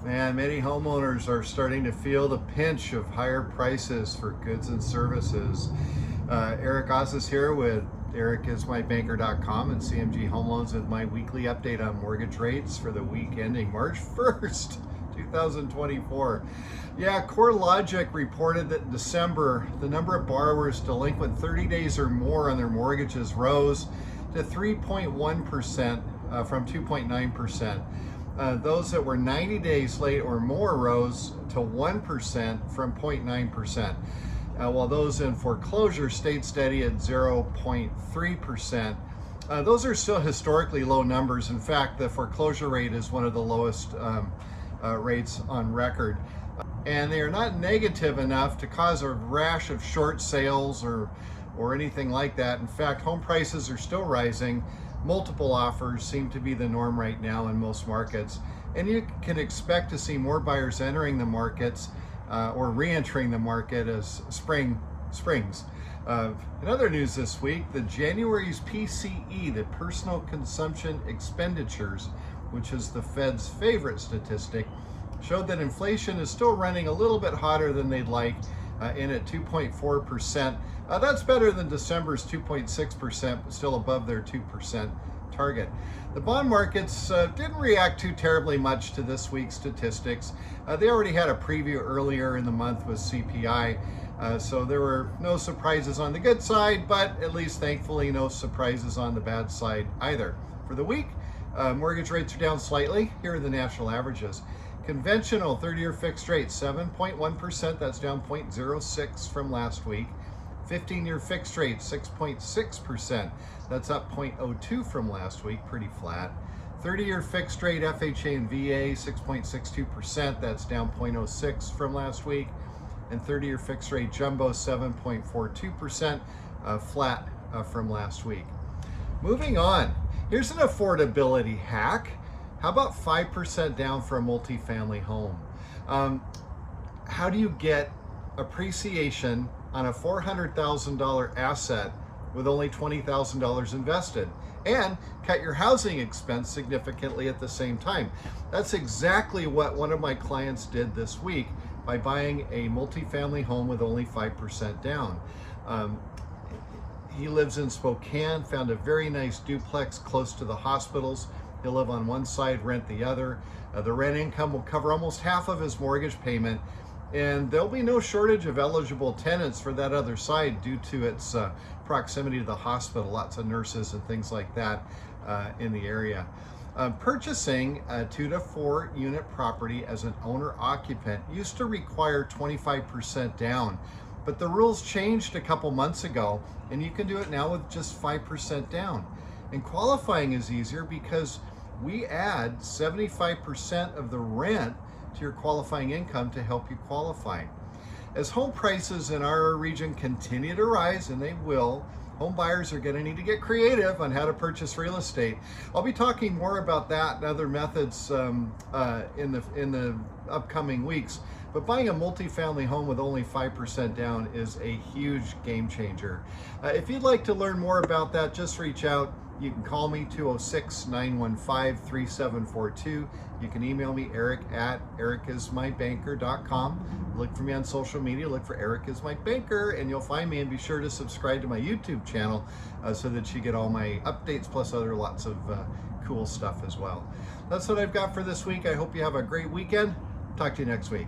Man, many homeowners are starting to feel the pinch of higher prices for goods and services. Eric Oz is here with ericismybanker.com and CMG Home Loans with my weekly update on mortgage rates for the week ending March 1st, 2024. Yeah, CoreLogic reported that in December, the number of borrowers delinquent 30 days or more on their mortgages rose to 3.1% from 2.9%. Those that were 90 days late or more rose to 1% from 0.9%, while those in foreclosure stayed steady at 0.3%. Those are still historically low numbers. In fact, the foreclosure rate is one of the lowest rates on record. And they are not negative enough to cause a rash of short sales or anything like that. In fact, home prices are still rising. Multiple offers seem to be the norm right now in most markets, and you can expect to see more buyers entering the markets or re-entering the market as spring springs. In other news this week, the January's PCE, the Personal Consumption Expenditures, which is the Fed's favorite statistic, showed that inflation is still running a little bit hotter than they'd like, in at 2.4%. That's better than December's 2.6%, but still above their 2% target. The bond markets didn't react too terribly much to this week's statistics. They already had a preview earlier in the month with CPI, so there were no surprises on the good side, but at least thankfully no surprises on the bad side either. For the week, mortgage rates are down slightly. Here are the national averages. Conventional 30-year fixed rate, 7.1%, that's down 0.06 from last week. 15-year fixed rate, 6.6%, that's up 0.02 from last week, pretty flat. 30-year fixed rate FHA and VA, 6.62%, that's down 0.06 from last week. And 30-year fixed rate jumbo, 7.42%, flat from last week. Moving on, here's an affordability hack. How about 5% down for a multifamily home? How do you get appreciation on a $400,000 asset with only $20,000 invested and cut your housing expense significantly at the same time? That's exactly what one of my clients did this week by buying a multifamily home with only 5% down. He lives in Spokane, found a very nice duplex close to the hospitals. He'll live on one side, rent the other. The rent income will cover almost half of his mortgage payment, and there'll be no shortage of eligible tenants for that other side due to its proximity to the hospital, lots of nurses and things like that in the area. Purchasing a 2 to 4 unit property as an owner occupant used to require 25% down, but the rules changed a couple months ago, and you can do it now with just 5% down. And qualifying is easier because we add 75% of the rent to your qualifying income to help you qualify. As home prices in our region continue to rise, and they will, home buyers are going to need to get creative on how to purchase real estate. I'll be talking more about that and other methods in the upcoming weeks. But buying a multifamily home with only 5% down is a huge game changer. If you'd like to learn more about that, just reach out. You can call me 206-915-3742. You can email me eric@ericismybanker.com. Look for me on social media, look for Eric is my banker, and you'll find me, and be sure to subscribe to my YouTube channel so that you get all my updates plus other lots of cool stuff as well. That's what I've got for this week. I hope you have a great weekend. Talk to you next week.